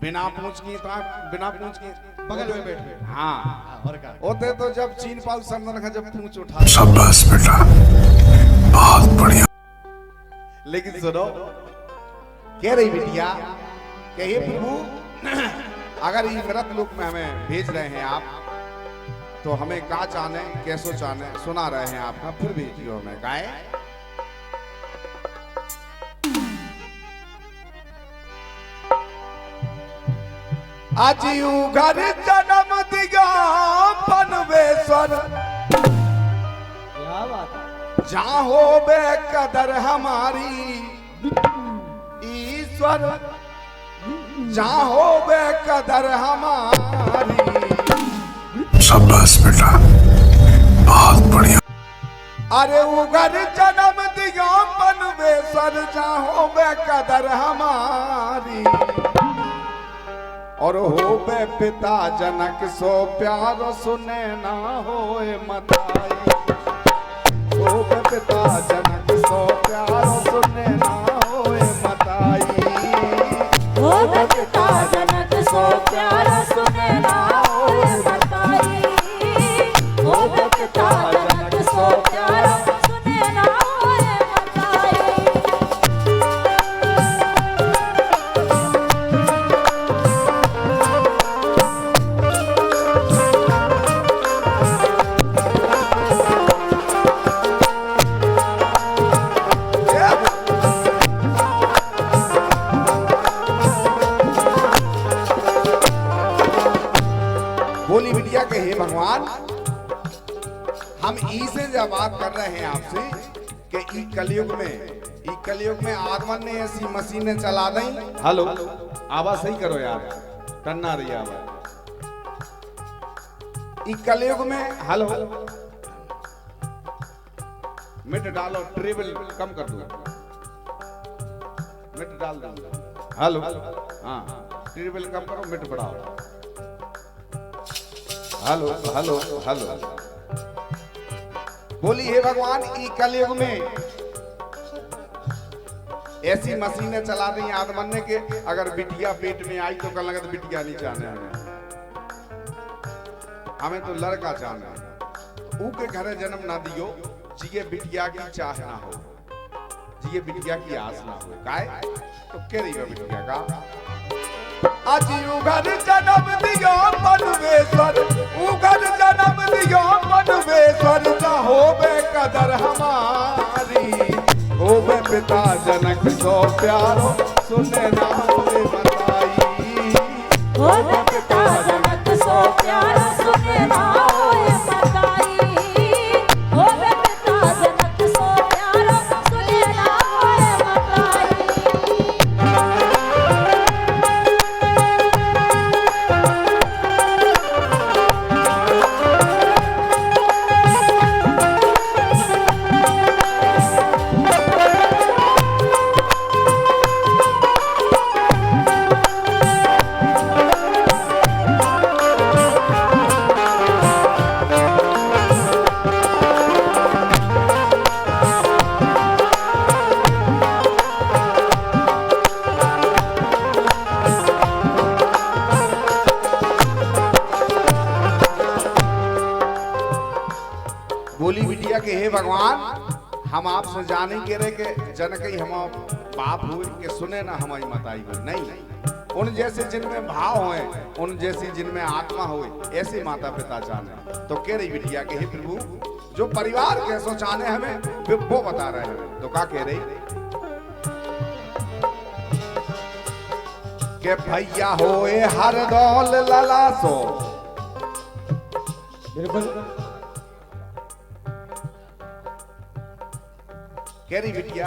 बिना पूछ की तो आप बिना पूछ की बगल में बैठे। हाँ और का होते तो जब चीन पाल समन का जब पूछ उठा। शाबाश बेटा, बहुत बढ़िया। लेकिन सुनो, कह रही बिटिया कि हे प्रभु, अगर इस व्रत लोक में हमें भेज रहे हैं आप, तो हमें का चाहने कैसो चाहने सुना रहे हैं आपका, फिर भेजियो हमें काहे। आजियू घर जन्म दिया बनवेश्वर, क्या बात है। जहाँ हो बे कदर हमारी ईश्वर, जहाँ हो बे कदर हमारी। शाबाश बेटा, बहुत बढ़िया। अरे उगर जन्म दिया बनवेश्वर, जहाँ हो बे कदर हमारी। और हो बे पिता जनक सो प्यारो सुने ना होए मताई। हो बे पिता जनक सो प्यारो सुने ना होए मताई। हो बे पिता जनक सो प्यारो सुने ना होए मताई। हो बे पिता जनक सो प्यारो सुने ना होए मताई। बोली बिटिया के हे भगवान, हम ई से जब बात कर रहे हैं आपसे कि ई कलयुग में आगमन ने ऐसी मशीनें चला दी। हेलो, आवाज सही करो यार, टन्ना रही आवाज। ई कलयुग में हेलो मिट डालो, ट्रेवल कम कर दो, मिट डाल दो। हेलो, हाँ ट्रेवल कम करो, मिट बढ़ाओ। Hello hello hello. बोली हे भगवान, ई कलयुग में ऐसी मशीनें चला दी आदमन ने के अगर बिटिया पेट में आई तो कल लगत बिटिया नहीं चाहने हमें तो लड़का चाहना। ऊ के घरे जन्म ना दियो, जिये बिटिया की चाह ना हो, जिये बिटिया की आस ना हो। काहे तो कह रही है बिटिया का, अजी उगर जन्म दियो बनवेश्वर, उगर जन्म दियो बनवेश्वर, हो बे कदर हमारी। हो बे पिता जनक सो प्यारो सुने ना होए मताई। हो बे पिता जनक सो प्यारो सुने ना होए मताई। हो बे पिता जनक सो प्यारो सुने ना होए मताई। बोली बिटिया के हे भगवान, हम आपसे जाने के रहे के जनक ही हम बाप हुए के सुने ना हमारी मताई हुई नहीं। उन जैसे जिनमें भाव होए, उन जैसी जिनमें आत्मा होए, ऐसे माता पिता जाने। तो कह रही बिटिया के हे प्रभु, जो परिवार कैसो चाहने हमें वो बता रहे हैं। तो क्या कह रही के भैया होए हर दौल ललासो। बिल्कुल कह रही बिटिया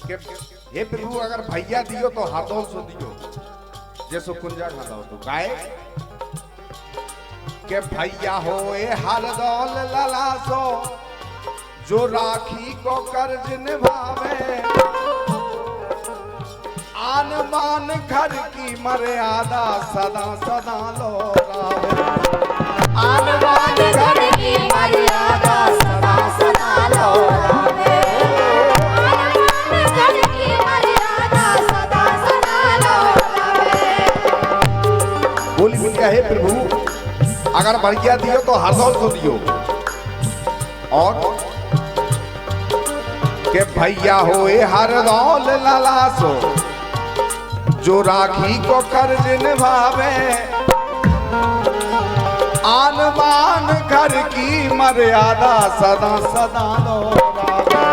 कि हे प्रभु, अगर भैया दियो तो हाथों सो दियो, जैसो कुंजा खाता हो। तो गाय के भैया होए हर दौल ललासो, जो राखी को कर्ज निभावे। आन बान घर की मर्यादा सदा सदा लोरावे। आन बान घर की मर्यादा सदा सदा लोरावे। आन बान घर की मर्यादा सदा सदा लोरावे। हे प्रभु अगर बढ़िया दियो तो हरदौल को दियो, और के भैया होए हरदौल ललासो जो राखी को कर्ज निभावे, आन बान घर की मर्यादा सदा सदा दोहरावे।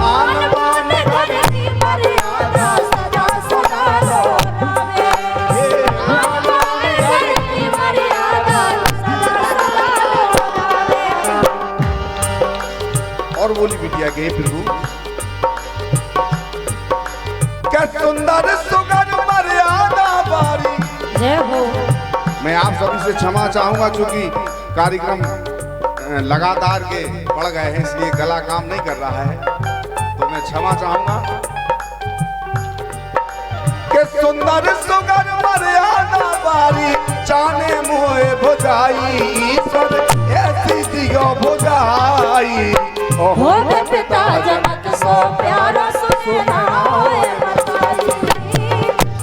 आन बान घर की मर्यादा सदा सदा दोहरावे। आन बान घर की मर्यादा सदा सदा दोहरावे। और बोली बिटिया के प्रभु क्या सुंदर सुगन मर्यादा बारी। जय हो। मैं आप सभी से क्षमा चाहूंगा क्योंकि कार्यक्रम लगातार के बढ़ गए हैं, इसलिए गला काम नहीं कर रहा है, तो मैं क्षमा चाहूंगा। कि सुंदर सुगन मर्यादा बारी चाने मोए भुजाई, ईश्वर ऐसी दियो भुजाई। हो पिता जनक सो प्यारा सुने ना होए मताई।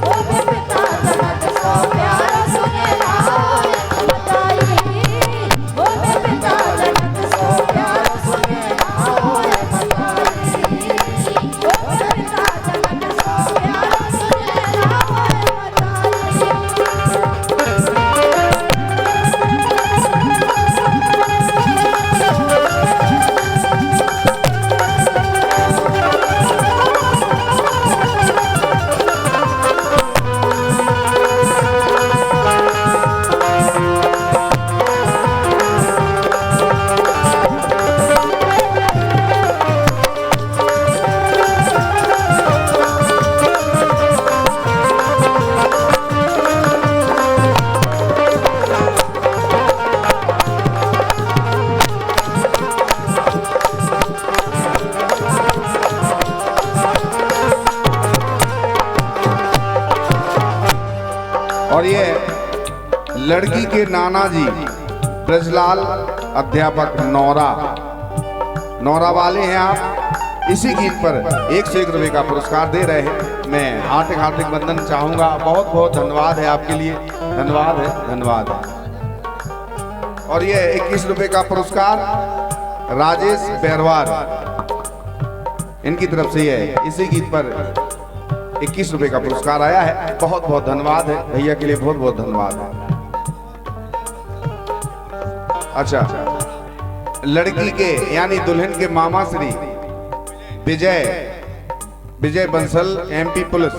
हो पिता जनक सो प्यारा सुने ना होए मताई। हो पिता जनक सो प्यारा सुने ना होए मताई। हो पिता जनक सो प्यारा सुने ना होए और ये लड़की के नाना जी ब्रजलाल अध्यापक नौरा वाले हैं आप। इसी गीत पर 101 रुपए का पुरस्कार दे रहे हैं। मैं हार्दिक हार्दिक वंदन चाहूंगा। बहुत बहुत धन्यवाद है आपके लिए, धन्यवाद है, धन्यवाद है। और ये 21 रुपए का पुरस्कार राजेश बैरवार, इनकी तरफ से है। इसी गीत पर 21 रुपए का पुरस्कार आया है। बहुत बहुत धन्यवाद है भैया के लिए, बहुत बहुत धन्यवाद है। अच्छा, लड़की के यानी दुल्हन के मामा श्री विजय बंसल MP पुलिस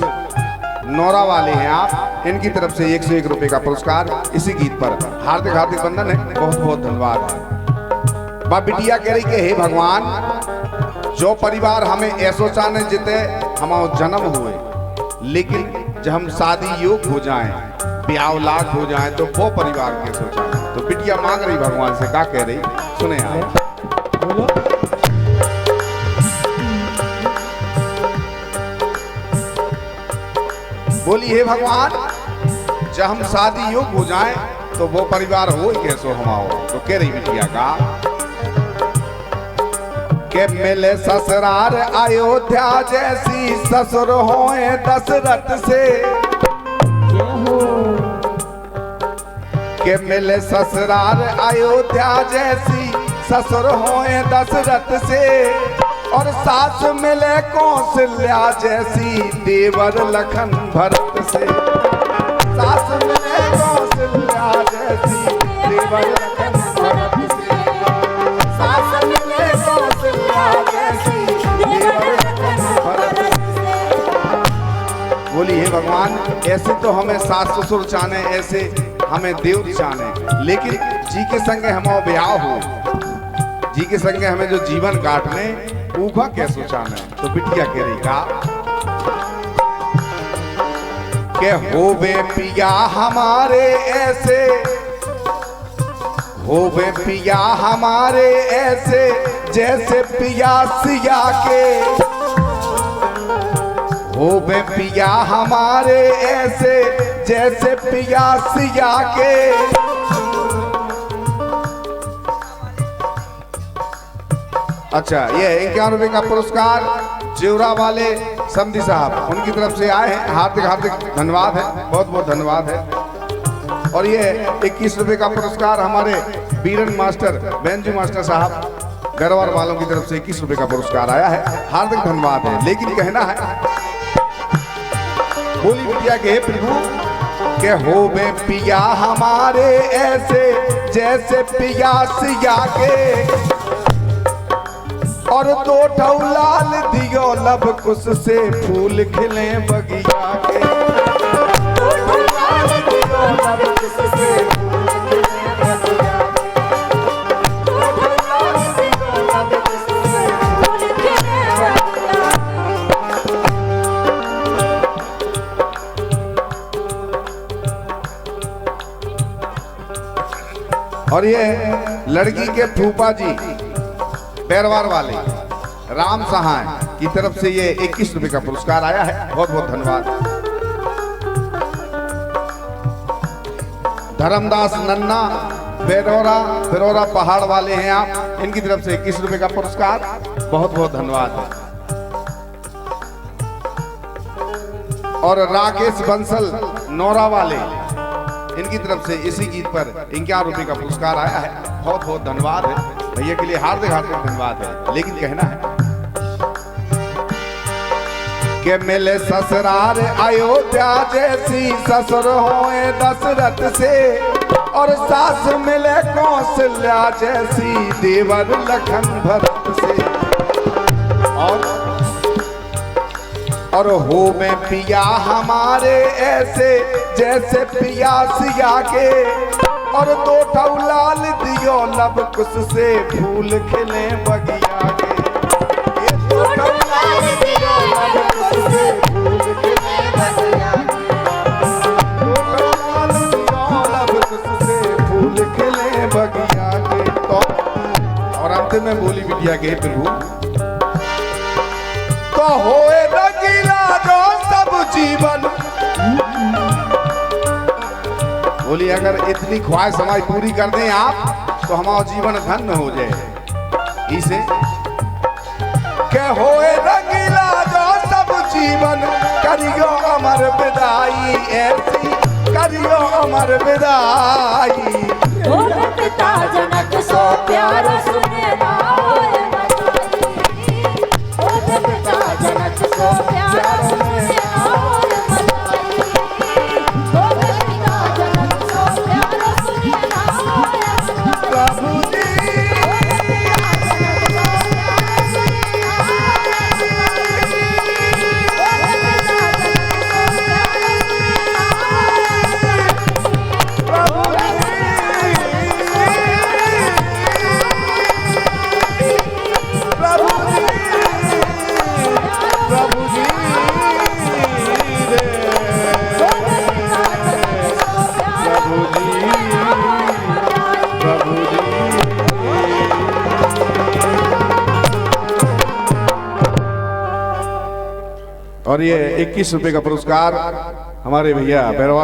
नौरा वाले हैं आप। इनकी तरफ से 101 रुपए का पुरस्कार इसी गीत पर हार्दिक हार्दिक वंदन है। बहुत बहुत धन्यवाद है। बा बिटिया कह रही कि हे भगवान, जो परिवार हमें ऐसो चाहने जिते हमारा जन्म हुए, लेकिन जब हम शादी योग हो जाएं, ब्याह औलाद हो जाएं, तो वो परिवार के सोचा। तो बिटिया मांग रही भगवान से, क्या कह रही सुने आप। बोली हे भगवान, जब हम शादी योग हो जाएं, तो वो परिवार हो कैसो हमारा। तो कह रही बिटिया का के मिले ससुरार अयोध्या जैसी ससुर होए दशरथ से। के मिले ससुरार अयोध्या जैसी ससुर होए दशरथ से, और सास मिले कौशल्या जैसी देवर लखन भरत से। सास मिले कौशल्या जैसी देवर लखन भरत से। सास मिले कौशल्या जैसी देवर लखन भरत से। बोली हे भगवान, ऐसे तो हमें सास ससुर चाहने, ऐसे हमें देव चाहने, लेकिन जी के संगे हमारा ब्याह हो, जी के संगे हमें जो जीवन काटने ऊखा क्या सोचाना। तो बिटिया कह रही का के होवे पिया हमारे ऐसे, होवे पिया हमारे ऐसे जैसे पिया सिया के। होवे पिया हमारे ऐसे जैसे पिया सिया के। अच्छा, ये 51 रुपए का पुरस्कार जेवरा वाले समधी साहब, उनकी तरफ से आए हैं। हार्दिक हार्दिक धन्यवाद है, बहुत बहुत धन्यवाद है। और ये 21 रुपए का पुरस्कार हमारे बीरन मास्टर बेंजू मास्टर साहब गरवार वालों की तरफ से 21 रुपए का पुरस्कार आया है। हार्दिक धन्यवाद है। लेकिन कहना है बोली बिटिया के प्रभु के हो बे पिया हमारे ऐसे जैसे पिया सिया के और दो लाल दियो लब कुश से फूल खिले बगिया के। और ये लड़की के फूफा जी पैरवार वाले राम सहाय की तरफ से ये 21 रुपए का पुरस्कार आया है। बहुत बहुत धन्यवाद। धर्मदास नन्ना बेरोरा पहाड़ वाले हैं आप, इनकी तरफ से 21 रुपए का पुरस्कार। बहुत बहुत धन्यवाद। और राकेश बंसल नौरा वाले, इनकी तरफ से इसी गीत पर 51 रुपए का पुरस्कार आया है। बहुत बहुत धन्यवाद है भैया के लिए, हार्दिक हार्दिक धन्यवाद है। लेकिन कहना है कि मिले ससुराल अयोध्या जैसी ससुर होए दशरथ से और सास मिले कौशल्या जैसी देवर लखन भरत से और हो में पिया हमारे ऐसे जैसे पिया सिया के और दो लाल दियो लब कुश से फूल खिले बगिया के। ये दो लाल दियो लब कुश से फूल खिले बगिया के। दो लाल दियो लब कुश से फूल खिले बगिया के। तो और अंत में बोली बिटिया के प्रभु तो होए रंगीला जो सब जीवन। बोली अगर इतनी ख्वाहिश हमारी पूरी कर दें आप तो हमारा जीवन धन्य हो जाए। इसे के होए रंगीला जो सब जीवन करियो अमर विदाई ऐसी करियो अमर विदाई। पिता जनक सो प्यारा सुने ना जनक सो प्यारा सुने प्रभु जी और ये 21 रुपए का पुरस्कार हमारे भैया भैरवा